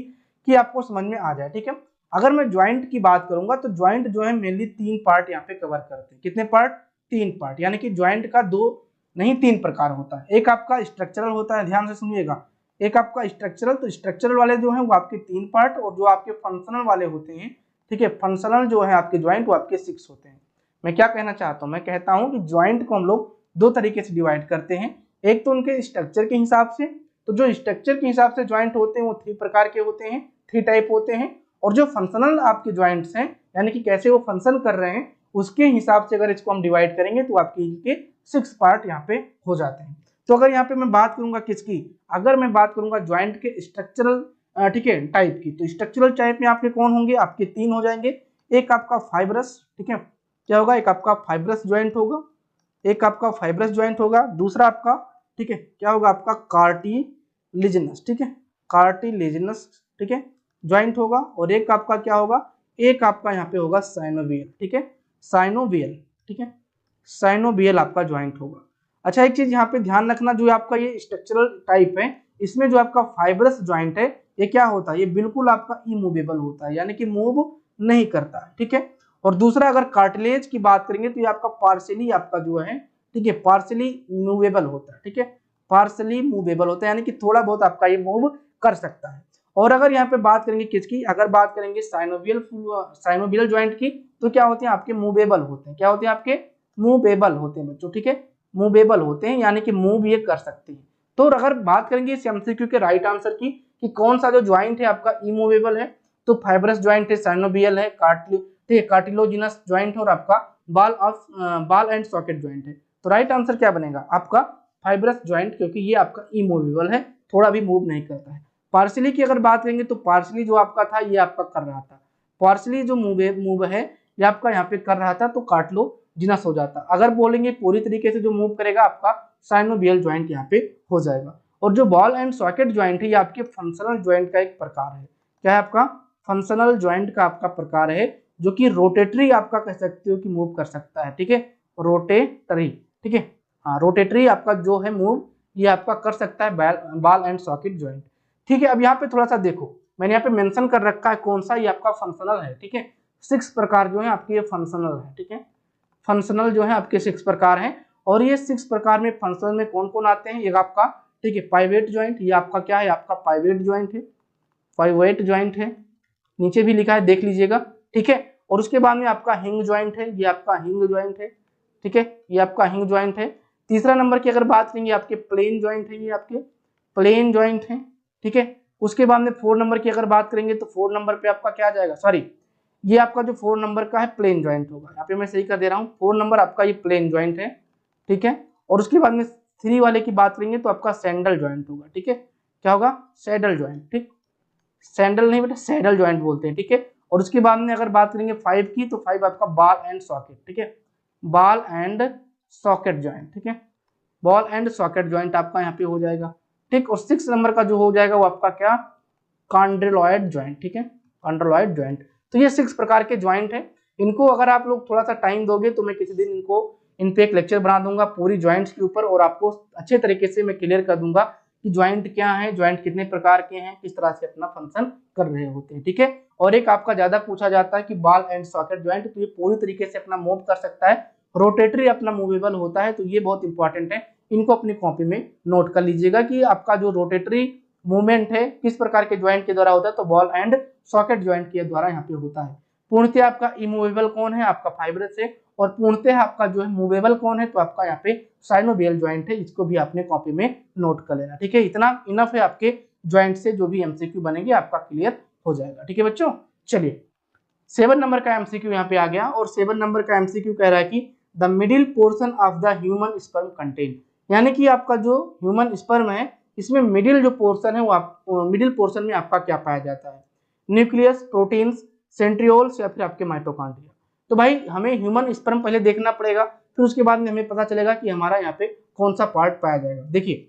कि आपको समझ में आ जाए, ठीक है। अगर मैं ज्वाइंट की बात करूंगा तो ज्वाइंट जो है मेनली 3 पार्ट यहाँ पे कवर करते हैं। कितने पार्ट, 3 पार्ट, यानी कि ज्वाइंट का 2 नहीं 3 प्रकार होता है। एक आपका स्ट्रक्चरल होता है, ध्यान से सुनिएगा, एक आपका स्ट्रक्चरल, तो स्ट्रक्चरल वाले जो है वो आपके 3 पार्ट, और जो आपके फंक्शनल वाले होते हैं, ठीक है, फंक्शनल जो है आपके ज्वाइंट वो आपके 6 होते हैं। मैं क्या कहना चाहता हूँ, मैं कहता हूँ कि ज्वाइंट को हम लोग 2 तरीके से डिवाइड करते हैं। एक तो उनके स्ट्रक्चर के हिसाब से, तो जो स्ट्रक्चर के हिसाब से ज्वाइंट होते हैं वो 3 प्रकार के होते हैं, 3 टाइप होते हैं। और जो फंक्शनल आपके ज्वाइंट्स हैं, यानी कि कैसे वो फंक्शन कर रहे हैं, उसके हिसाब से अगर इसको हम डिवाइड करेंगे तो आपके इनके 6 पार्ट यहाँ पे हो जाते हैं। तो अगर यहाँ पे मैं बात करूंगा किसकी, अगर मैं बात करूंगा ज्वाइंट के स्ट्रक्चरल, ठीक है, टाइप की, तो स्ट्रक्चरल टाइप में आपके कौन होंगे, आपके 3 हो जाएंगे। एक आपका फाइब्रस, ठीक है, क्या होगा, एक आपका फाइब्रस ज्वाइंट होगा, एक आपका फाइब्रस ज्वाइंट होगा, दूसरा आपका, ठीक है, क्या होगा, आपका कार्टिलेजिनस, ठीक है, कार्टिलेजिनस, ठीक है, ज्वाइंट होगा। और एक आपका क्या होगा, एक आपका यहाँ पे होगा साइनोवियल, ठीक है, साइनोवियल, ठीक है, साइनोवियल आपका ज्वाइंट होगा। अच्छा, एक चीज यहाँ पे ध्यान रखना, जो आपका ये स्ट्रक्चरल टाइप है, इसमें जो आपका फाइब्रस ज्वाइंट है ये क्या होता है, ये बिल्कुल आपका इमूवेबल होता है, यानी कि मूव नहीं करता है, ठीक है। और दूसरा अगर कार्टिलेज की बात करेंगे तो ये आपका पार्शियली आपका जो है, ठीक है, पार्शियली मूवेबल होता है, ठीक है, पार्शियली मूवेबल होता है, यानी कि थोड़ा बहुत आपका ये मूव कर सकता है। और अगर यहाँ पे बात करेंगे किसकी, अगर बात करेंगे साइनोवियल ज्वाइंट की, तो क्या होते हैं आपके मूवेबल होते हैं, क्या होते हैं आपके मूवेबल होते हैं बच्चों, ठीक है, मूवेबल होते हैं, यानी कि मूव ये कर सकते हैं। तो अगर बात करेंगे इस एमसीक्यू के राइट आंसर की कि कौन सा जो ज्वाइंट है आपका इमूवेबल है, तो फाइब्रस ज्वाइंट है, साइनोवियल है, कार्टिलोजिनस ज्वाइंट और आपका बाल एंड सॉकेट ज्वाइंट है। तो राइट आंसर क्या बनेगा आपका फाइब्रस ज्वाइंट, क्योंकि ये आपका इमूवेबल है, थोड़ा भी मूव नहीं करता है। पार्शियली की अगर बात करेंगे तो पार्शियली जो आपका था ये आपका कर रहा था, पार्शियली जो मूव है ये आपका यहाँ पे कर रहा था, तो कार्टिलोजिनस हो जाता। अगर बोलेंगे पूरी तरीके से जो मूव करेगा आपका साइनोवियल ज्वाइंट यहाँ पे हो जाएगा। और जो बॉल एंड सॉकेट ज्वाइंट है ये आपके फंक्शनल ज्वाइंट का एक प्रकार है, क्या है आपका फंक्शनल ज्वाइंट का आपका प्रकार है, जो कि रोटेटरी आपका कह सकते हो कि मूव कर सकता है, ठीक है, रोटेटरी, ठीक है, हाँ रोटेटरी आपका जो है मूव ये आपका कर सकता है बॉल एंड सॉकेट ज्वाइंट, ठीक है। अब यहाँ पे थोड़ा सा देखो, मैंने यहाँ पे मेंशन कर रखा है कौन सा, ये आपका फंक्शनल है, ठीक है, 6 प्रकार जो है आपके ये फंक्शनल है, ठीक है, फंक्शनल जो है आपके 6 प्रकार हैं। और ये 6 प्रकार में फंक्शनल में कौन कौन आते हैं, ये आपका, ठीक है, पाइवेट ज्वाइंट, ये आपका क्या है आपका पाइवेट ज्वाइंट है, पाइवेट ज्वाइंट है, नीचे भी लिखा है देख लीजिएगा, ठीक है। और उसके बाद में आपका हिंग ज्वाइंट है, ये आपका हिंग ज्वाइंट है, ठीक है, ये आपका हिंग ज्वाइंट है। तीसरा नंबर की अगर बात करेंगे आपके प्लेन ज्वाइंट है, ये आपके प्लेन ज्वाइंट है, ठीक है। उसके बाद में 4 नंबर की अगर बात करेंगे तो 4 नंबर पे आपका क्या आ जाएगा, सॉरी ये आपका जो 4 नंबर का है प्लेन ज्वाइंट होगा, यहाँ पे मैं सही कर दे रहा हूँ, 4 नंबर आपका ये प्लेन ज्वाइंट है, ठीक है। और उसके बाद में 3 वाले की बात करेंगे तो आपका सैंडल ज्वाइंट होगा, ठीक है, क्या होगा सैडल ज्वाइंट, ठीक, सैंडल नहीं बेटा सैडल ज्वाइंट बोलते हैं, ठीक है। और उसके बाद में अगर बात करेंगे 5 की, तो 5 आपका बॉल एंड सॉकेट, ठीक है, बॉल एंड सॉकेट ज्वाइंट, ठीक है, बॉल एंड सॉकेट ज्वाइंट आपका यहाँ पे हो जाएगा, ठीक। और 6 नंबर का जो हो जाएगा वो आपका क्या कॉन्ड्रोलॉइड ज्वाइंट, ठीक है, कॉन्ड्रोलॉइड ज्वाइंट। तो ये 6 प्रकार के ज्वाइंट है, इनको अगर आप लोग थोड़ा सा टाइम दोगे तो मैं किसी दिन इन पे एक लेक्चर बना दूंगा पूरी ज्वाइंट्स के ऊपर, और आपको अच्छे तरीके से मैं क्लियर कर दूंगा कि ज्वाइंट क्या है, ज्वाइंट कितने प्रकार के हैं, किस तरह से अपना फंक्शन कर रहे होते हैं, ठीक है। और एक आपका ज्यादा पूछा जाता है कि बॉल एंड सॉकेट ज्वाइंट, तो ये पूरी तरीके से अपना मूव कर सकता है, रोटेटरी अपना मूवेबल होता है, तो ये बहुत इंपॉर्टेंट है, इनको अपनी कॉपी में नोट कर लीजिएगा कि आपका जो रोटेटरी मूवमेंट है किस प्रकार के ज्वाइंट के द्वारा होता है, तो बॉल एंड सॉकेट ज्वाइंट के द्वारा यहाँ पे होता है। पूर्णतः आपका इमूवेबल कौन है, आपका फाइब्रस है, और पूर्णतः आपका जो है मूवेबल कौन है, तो आपका यहाँ पे साइनोवियल ज्वाइंट है, इसको भी आपने कॉपी में नोट कर लेना, ठीक है। इतना इनफ है, आपके ज्वाइंट से जो भी एमसीक्यू बनेंगे आपका क्लियर हो जाएगा, ठीक है बच्चों। चलिए 7 नंबर का एमसीक्यू यहाँ पे आ गया, और 7 नंबर का एमसीक्यू कह रहा है कि the middle portion of the human sperm contain, यानी कि आपका जो ह्यूमन स्पर्म है इसमें मिडिल जो पोर्शन है वो आप मिडिल पोर्शन में आपका क्या पाया जाता है, न्यूक्लियस, प्रोटीन्स, सेंट्रियोल्स या फिर आपके माइटोकॉन्ड्रिया। तो भाई हमें ह्यूमन स्पर्म पहले देखना पड़ेगा, फिर उसके बाद में हमें पता चलेगा कि हमारा यहाँ पे कौन सा पार्ट पाया जाएगा। देखिए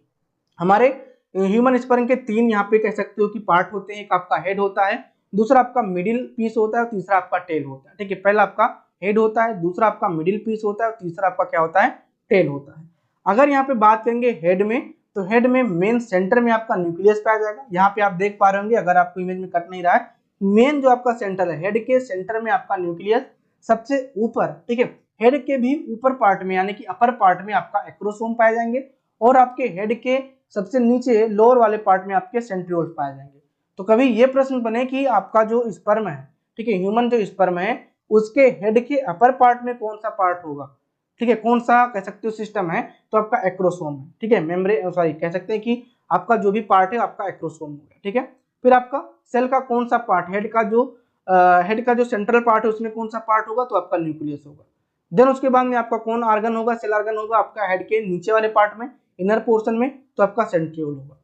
हमारे ह्यूमन स्पर्म के 3 यहाँ पे कह सकते हो कि पार्ट होते हैं, एक आपका हेड होता है, दूसरा आपका मिडिल पीस होता है, तीसरा आपका टेल होता है, ठीक है। पहला आपका हेड होता है, दूसरा आपका मिडिल पीस होता है, और तीसरा आपका क्या होता है टेल होता है। अगर यहाँ पे बात करेंगे हेड में, तो हेड में मेन सेंटर में आपका न्यूक्लियस पाया जाएगा, यहाँ पे आप देख पा रहे होंगे अगर आपको इमेज में कट नहीं रहा है, मेन जो आपका सेंटर है हेड के सेंटर में आपका न्यूक्लियस सबसे ऊपर, ठीक है, हेड के भी ऊपर पार्ट में यानी कि अपर पार्ट में आपका एक्रोसोम पाए जाएंगे, और आपके हेड के सबसे नीचे लोअर वाले पार्ट में आपके सेंट्रियोल्स पाए जाएंगे। तो कभी ये प्रश्न बने कि आपका जो स्पर्म है, ठीक है, ह्यूमन जो स्पर्म है उसके हेड के अपर पार्ट में कौन सा पार्ट होगा, ठीक है, कौन सा कह सकते हो सिस्टम है, तो आपका एक्रोसोम है, ठीक है, मेम्ब्रेन सॉरी कह सकते हैं कि आपका जो भी पार्ट है आपका एक्रोसोम होगा, ठीक है। फिर आपका सेल का कौन सा पार्ट, हेड का जो सेंट्रल पार्ट है उसमें कौन सा पार्ट होगा, तो आपका न्यूक्लियस होगा। देन उसके बाद में आपका कौन आर्गन होगा, सेल आर्गन होगा आपका हेड के नीचे वाले पार्ट में, इनर पोर्शन में, तो आपका सेंट्रियोल होगा।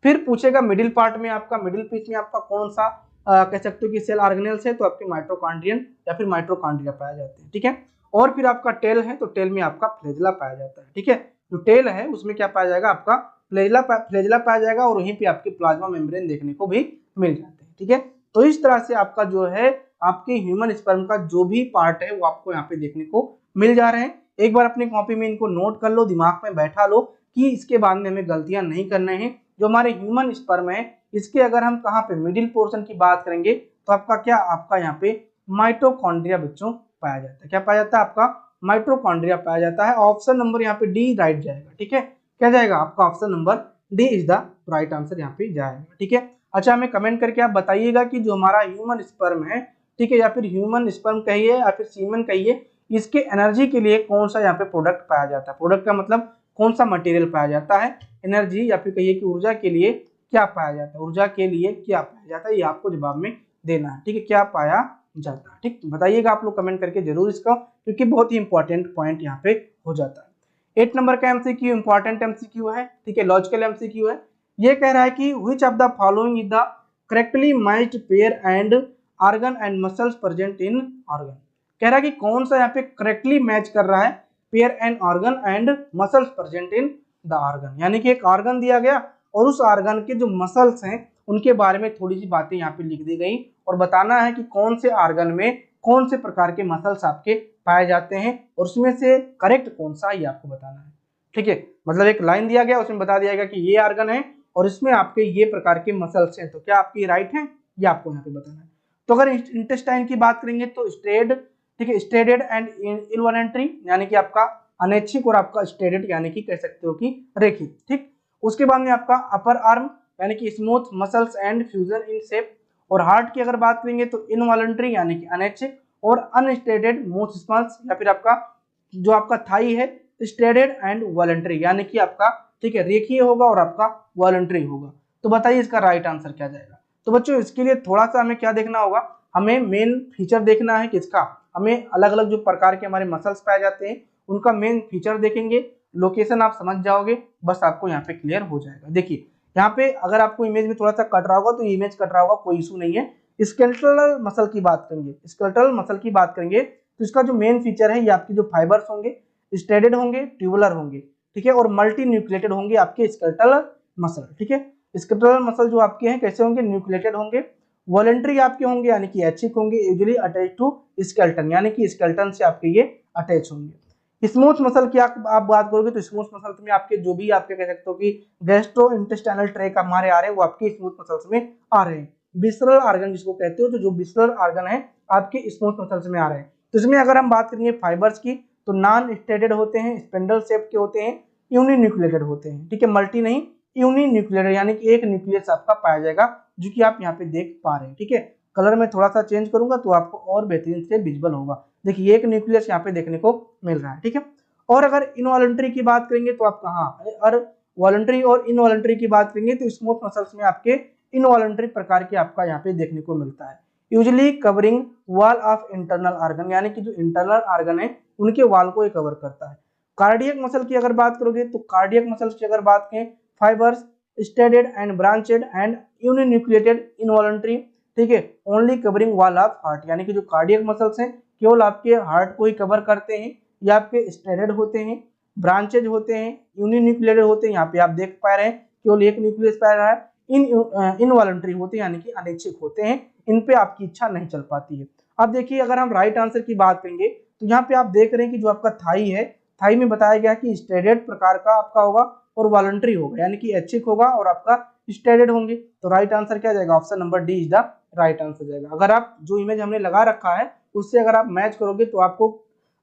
फिर पूछेगा मिडिल पार्ट में आपका, मिडिल पीस में आपका कौन सा कह सकते हो कि सेल ऑर्गेनेल्स है, तो आपके माइटोकॉन्ड्रियन या फिर माइटोकॉन्ड्रिया पाया जाते हैं, ठीक है। और फिर आपका टेल है, तो टेल में आपका फ्लैजेला पाया जाता है, ठीक है। जो टेल है उसमें क्या पाया जाएगा, आपका फ्लैजेला पाया जाएगा, और वहीं पे आपके प्लाज्मा मेम्ब्रेन देखने को भी मिल जाते हैं, ठीक है। तो इस तरह से आपका जो है आपके ह्यूमन स्पर्म का जो भी पार्ट है वो आपको यहाँ पे देखने को मिल जा रहे हैं। एक बार अपनी कॉपी में इनको नोट कर लो, दिमाग में बैठा लो कि इसके बाद में हमें गलतियां नहीं करने हैं। जो हमारे ह्यूमन स्पर्म है इसके अगर हम कहाँ पे मिडिल पोर्शन की बात करेंगे तो आपका क्या, आपका यहाँ पे माइटोकॉन्ड्रिया बच्चों पाया जाता है। क्या पाया जाता है? आपका माइटोकॉन्ड्रिया पाया जाता है। ऑप्शन नंबर यहाँ पे डी राइट जाएगा। ठीक है, क्या जाएगा? आपका option number D is the right answer यहाँ पे जाएगा। ठीक है, अच्छा हमें कमेंट करके आप बताइएगा कि जो हमारा ह्यूमन स्पर्म है, ठीक है, या फिर ह्यूमन स्पर्म कहिए या फिर सीमन कहिए, इसके एनर्जी के लिए कौन सा यहाँ पे प्रोडक्ट पाया जाता है। प्रोडक्ट का मतलब कौन सा मटेरियल पाया जाता है, एनर्जी या फिर कहिए कि ऊर्जा के लिए क्या पाया जाता है, ऊर्जा के लिए क्या पाया जाता है, ये आपको जवाब में देना है। ठीक है, क्या पाया जाता है। ठीक, बताइएगा आप लोग कमेंट करके जरूर इसका, क्योंकि बहुत ही इंपॉर्टेंट पॉइंट यहाँ पे हो जाता है। 8 नंबर का एमसीक्यू इंपॉर्टेंट एमसीक्यू है। ठीक है, लॉजिकल एमसीक्यू है। ये कह रहा है कि which of the following is the correctly matched pair and organ and muscles present in organ. कह रहा है कि कौन सा यहाँ पे करेक्टली मैच कर रहा है pair and organ and muscles present in the organ, यानी कि एक ऑर्गन दिया गया और उस ऑर्गन के जो मसल्स हैं उनके बारे में थोड़ी सी बातें यहाँ पे लिख दी गई और बताना है कि कौन से ऑर्गन में कौन से प्रकार के मसल्स आपके पाए जाते हैं और उसमें से करेक्ट कौन सा ये आपको बताना है। ठीक है, मतलब एक लाइन दिया गया उसमें बता दिया गया कि ये ऑर्गन है और इसमें आपके ये प्रकार के मसल्स हैं, तो क्या आपकी राइट है ये आपको यहाँ पे बताना है। तो अगर इंटेस्टाइन की बात करेंगे तो स्ट्रेड, ठीक है, स्टेडेड एंड इनवॉलेंट्री यानी कि आपका अनैच्छिक और आपका स्टेडेड यानी कि कह सकते हो कि रेखित। ठीक, उसके बाद में आपका अपर आर्म यानी कि smooth muscles and fusion in shape. और हार्ट की अगर बात करेंगे तो इनवॉलेंट्री यानी कि अनैच्छिक और अनस्टेडेड मूथ स्मल्स, या फिर आपका जो आपका थाई है स्टेडेड एंड वॉलेंट्री यानी कि आपका, ठीक है, रेखीय होगा और आपका वॉलेंट्री होगा। तो बताइए इसका राइट आंसर क्या जाएगा। तो बच्चों इसके लिए थोड़ा सा हमें क्या देखना होगा, हमें मेन फीचर देखना है किसका, हमें अलग अलग जो प्रकार के हमारे मसल्स पाए जाते हैं उनका मेन फीचर देखेंगे, लोकेशन आप समझ जाओगे, बस आपको यहाँ पे क्लियर हो जाएगा। देखिए यहाँ पे अगर आपको इमेज में थोड़ा सा कट रहा होगा तो इमेज कट रहा होगा, कोई इशू नहीं है। स्केलेटल मसल की बात करेंगे, स्केलेटल मसल की बात करेंगे तो इसका जो मेन फीचर है ये आपकी जो फाइबर्स होंगे स्टेडेड होंगे, ट्यूबुलर होंगे, ठीक है, और मल्टी न्यूक्लिएटेड होंगे आपके स्केलेटल मसल। ठीक है, स्केलेटल मसल जो आपके हैं कैसे होंगे, न्यूक्लिएटेड होंगे। वॉलेंट्री आपके होंगे यानी कि ऐच्छिक होंगे, यूजुअली अटैच टू स्केलेटन यानी कि स्केलेटन से आपके ये अटैच होंगे। स्मूथ मसल की आप बात करोगे तो स्मूथ मसल में आपके जो भी आपके कह सकते हो कि गैस्ट्रो इंटेस्टाइनल ट्रैक हमारे आ रहे हैं वो आपके स्मूथ मसल्स में आ रहे हैं। विसरल ऑर्गन जिसको कहते हो, तो जो विसरल ऑर्गन है आपके स्मूथ मसल्स में आ रहे हैं। तो इसमें अगर हम बात करेंगे फाइबर्स की तो नॉन स्टेडेड होते हैं, स्पेंडल शेप के होते हैं, यूनिन्यूक्लिएटेड होते हैं। ठीक है, मल्टी नहीं, यूनिन्यूक्लिएटेड यानी कि एक न्यूक्लियस आपका पाया जाएगा, जो कि आप यहाँ पे देख पा रहे हैं। ठीक है, कलर में थोड़ा सा चेंज करूंगा तो आपको और बेहतरीन से विजिबल होगा। देखिए एक न्यूक्लियस यहाँ पे देखने को मिल रहा है। ठीक है, और अगर इनवॉलंटरी की बात करेंगे तो आप कहाँ, और वॉलंटरी और इनवॉलंटरी की बात करेंगे तो स्मूथ मसल्स में आपके इनवॉलंटरी प्रकार के आपका यहाँ पे देखने को मिलता है, usually covering wall of internal organ यानी कि जो इंटरनल ऑर्गन है उनके वॉल को ये कवर करता है। कार्डियक मसल की अगर बात करोगे तो कार्डियक मसल्स की अगर बात करें, fibres striated and branched and uninucleated involuntary, ठीक है, only covering wall of heart यानी कि जो कार्डियक मसल्स हैं केवल आपके हार्ट को ही कवर करते हैं, या आपके स्टेडेड होते हैं, ब्रांचेज होते हैं, यूनिन्यूक्लिएटेड होते हैं, यहाँ पे आप देख पा रहे हैं केवल एक न्यूक्लियस पाया रहा है, इनवॉलंटरी होते हैं यानी कि अनैच्छिक होते हैं, इन पे आपकी इच्छा नहीं चल पाती है। अब देखिए अगर हम राइट आंसर की बात करेंगे तो यहाँ पे आप देख रहे हैं कि जो आपका थाई है, थाई में बताया गया कि स्टेडेड प्रकार का आपका होगा और वॉलंटरी होगा यानी कि ऐच्छिक होगा और आपका स्टेडेड होंगे। तो राइट आंसर क्या जाएगा, option number D is the right answer जाएगा। अगर आप जो इमेज हमने लगा रखा है उससे अगर आप मैच करोगे तो आपको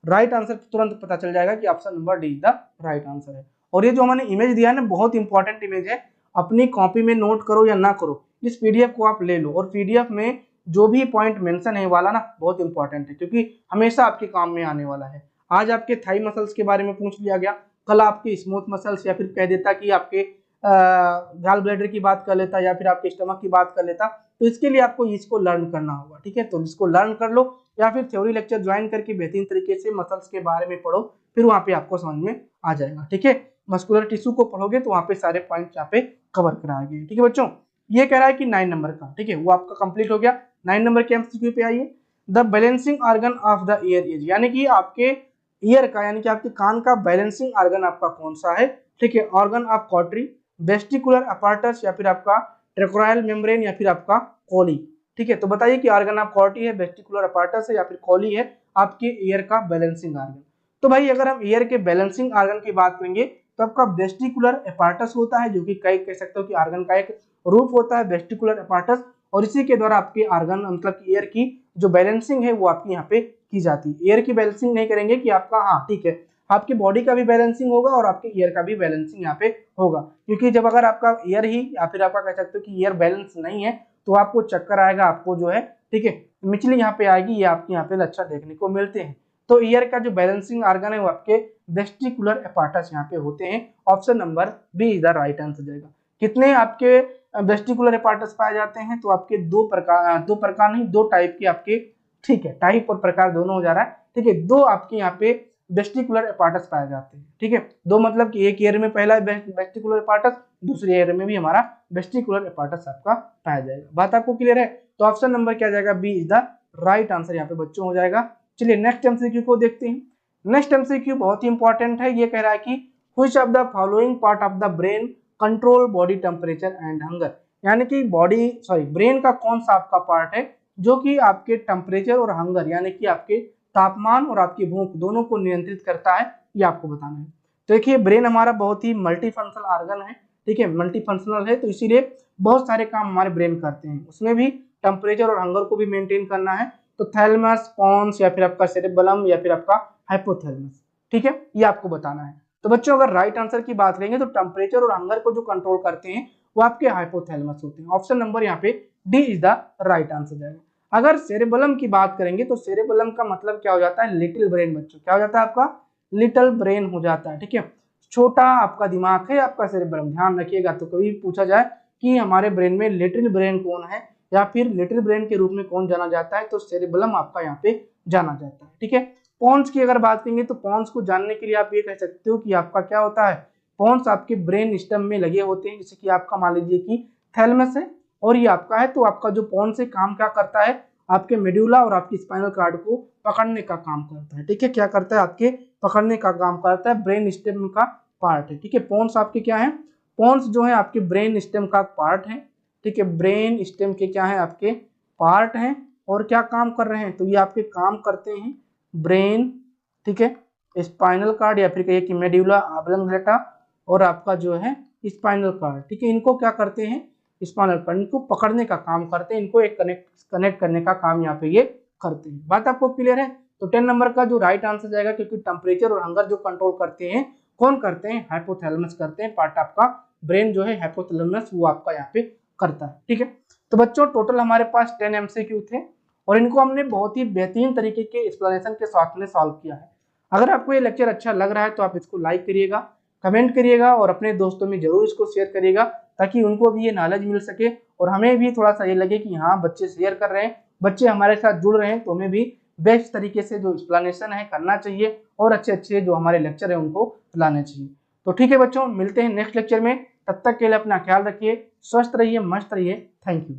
राइट आंसर तुरंत पता चल जाएगा कि option number D is the right answer है। और ये जो हमने इमेज दिया है ना बहुत इंपॉर्टेंट इमेज है, अपनी कॉपी में नोट करो या ना करो, इस पीडीएफ को आप ले लो और पीडीएफ में जो भी पॉइंट मेंशन है वाला ना बहुत इंपॉर्टेंट है, क्योंकि हमेशा आपके काम में आने वाला है। आज आपके थाई मसल्स के बारे में पूछ लिया गया, कल आपके स्मूथ मसल्स, या फिर कह देता कि आपके गॉल ब्लैडर की बात कर लेता, या फिर आपके स्टमक की बात कर लेता। तो इसके लिए आपको इसको लर्न करना होगा। ठीक है, तो इसको लर्न कर लो या फिर थ्योरी लेक्चर ज्वाइन करके बेहतरीन तरीके से मसल्स के बारे में पढ़ो, फिर वहां पे आपको समझ में आ जाएगा। ठीक है, मस्कुलर टिश्यू को पढ़ोगे तो वहां पे सारे पॉइंट यहाँ पे कवर कराए गए। ठीक है बच्चों, ये कह रहा है कि 9 नंबर का, ठीक है, वो आपका कंप्लीट हो गया। 9 नंबर के एमसीक्यू पे आइए। The balancing organ of the year is, यानी कि आपके ईयर का यानी कि आपके कान का बैलेंसिंग ऑर्गन आपका कौन सा है। ठीक है, ऑर्गन ऑफ कॉटरी, वेस्टिकुलर अपैरेटस, या फिर आपका ट्रेकोराइल मेम्ब्रेन, या फिर आपका कोली। ठीक है, तो बताइए कि ऑर्गन ऑफ कॉटरी है, वेस्टिकुलर अपैरेटस है, या फिर कोली है आपके ईयर का बैलेंसिंग ऑर्गन। तो भाई अगर हम ईयर के बैलेंसिंग आर्गन की बात करेंगे तो आपका वेस्टिकुलर एपार्टस होता है, जो कि कई कह सकते हो कि आर्गन का एक रूप होता है वेस्टिकुलर एपार्टस, और इसी के द्वारा आपके आर्गन मतलब ईयर की जो बैलेंसिंग है वो आपकी यहाँ पे की जाती है। ईयर की बैलेंसिंग नहीं करेंगे कि आपका, हाँ ठीक है, आपकी बॉडी का भी बैलेंसिंग होगा और आपके ईयर का भी बैलेंसिंग यहाँ पे होगा, क्योंकि जब अगर आपका ईयर ही या फिर आपका कह सकते हो कि ईयर बैलेंस नहीं है तो आपको चक्कर आएगा, आपको जो है ठीक है मिचली यहाँ पे आएगी, ये आपके यहाँ पे लक्षण देखने को मिलते हैं। तो ईयर का जो बैलेंसिंग आर्गन है वो आपके वेस्टिकुलर एपार्टस यहाँ पे होते हैं। Option number B is the right answer जाएगा। कितने आपके वेस्टिकुलर एपार्टस पाए जाते हैं? तो आपके दो प्रकार नहीं, दो टाइप के आपके, ठीक है, टाइप और प्रकार दोनों हो जा रहा है, ठीक है, दो आपके यहाँ पे वेस्टिकुलर एपार्टस पाए जाते हैं, ठीक है, दो मतलब कि एक ईयर में पहला वेस्टिकुलर एपार्टस, दूसरे ईयर में भी हमारा वेस्टिकुलर एपार्टस आपका पाया जाएगा। बात आपको क्लियर है? तो ऑप्शन नंबर क्या जाएगा? B is the right answer यहाँ पे बच्चों हो जाएगा। चलिए नेक्स्ट एमसीक्यू को देखते हैं। नेक्स्ट एमसीक्यू बहुत ही इंपॉर्टेंट है, ये कह रहा है कि which of the following part of the brain control body temperature and hunger, यानी कि ब्रेन का कौन सा आपका पार्ट है जो कि आपके टेम्परेचर और हंगर यानी कि आपके तापमान और आपकी भूख दोनों को नियंत्रित करता है, ये आपको बताना है। तो देखिए ब्रेन हमारा बहुत ही मल्टीफंक्शनल ऑर्गन है, ठीक है, मल्टीफंक्शनल है, तो इसीलिए बहुत सारे काम हमारे ब्रेन करते हैं, उसमें भी टेम्परेचर और हंगर को भी मेंटेन करना है। तो थैलेमस, पोन्स या फिर आपका सेरेबेलम या फिर आपका हाइपोथैलेमस, ठीक है, ये आपको बताना है। तो बच्चों अगर राइट आंसर की बात करेंगे तो टेम्परेचर और हंगर को जो कंट्रोल करते हैं वो आपके हाइपोथैलेमस होते हैं। ऑप्शन नंबर यहाँ पे D is the right answer जाएगा। अगर सेरेबेलम की बात करेंगे तो सेरेबेलम का मतलब क्या हो जाता है? Little brain. बच्चों क्या हो जाता है आपका? लिटिल ब्रेन हो जाता है, ठीक है, छोटा आपका दिमाग है आपका सेरेबेलम। ध्यान रखिएगा, तो कभी पूछा जाए कि हमारे ब्रेन में लिटिल ब्रेन कौन है या फिर लिटिल ब्रेन के रूप में कौन जाना जाता है, तो सेरेबेलम आपका यहाँ पे जाना जाता है, ठीक है। पोन्स की अगर बात करेंगे तो पोन्स को जानने के लिए आप ये कह सकते हो कि आपका क्या होता है, पोन्स आपके ब्रेन स्टेम में लगे होते हैं, जैसे कि आपका मान लीजिए कि थैलेमस है और ये आपका है, तो आपका जो पोन्स है काम क्या करता है? आपके मेडुला और आपकी स्पाइनल कार्ड को पकड़ने का काम करता है, ठीक है, क्या करता है? आपके पकड़ने का काम करता है, ब्रेन स्टेम का पार्ट है, ठीक है। पोन्स आपके क्या है? पोन्स जो है आपके ब्रेन स्टेम का पार्ट है, ठीक है, ब्रेन स्टेम के क्या है? आपके पार्ट हैं, और क्या काम कर रहे हैं? तो ये आपके काम करते हैं ब्रेन, ठीक है, स्पाइनल कार्ड या फिर कहिए कि मेडुला ऑब्लंगेटा और आपका जो है स्पाइनल कार्ड, ठीक है, इनको क्या करते हैं? स्पाइनल कार्ड इनको पकड़ने का काम करते हैं, इनको एक कनेक्ट करने का काम यहाँ पे ये करते हैं। बात आपको क्लियर है? तो 10 नंबर का जो राइट आंसर जाएगा, क्योंकि टेम्परेचर और हंगर जो कंट्रोल करते हैं कौन करते हैं? हाइपोथैलेमस करते हैं, पार्ट आपका ब्रेन जो है हाइपोथैलेमस वो आपका यहाँ पे करता है, ठीक है। तो बच्चों टोटल हमारे पास 10 MCQ थे और इनको हमने बहुत ही बेहतरीन तरीके के एक्सप्लेनेशन के साथ में सॉल्व किया है। अगर आपको ये लेक्चर अच्छा लग रहा है तो आप इसको लाइक करिएगा, कमेंट करिएगा और अपने दोस्तों में जरूर इसको शेयर करिएगा, ताकि उनको भी ये नॉलेज मिल सके और हमें भी थोड़ा सा ये लगे कि हाँ बच्चे शेयर कर रहे हैं, बच्चे हमारे साथ जुड़ रहे हैं, तो हमें भी बेस्ट तरीके से जो एक्सप्लेनेशन है करना चाहिए और अच्छे अच्छे जो हमारे लेक्चर है उनको लाने चाहिए। तो ठीक है बच्चों, मिलते हैं नेक्स्ट लेक्चर में, तब तक के लिए अपना ख्याल रखिए, स्वस्थ रहिए, मस्त रहिए, थैंक यू।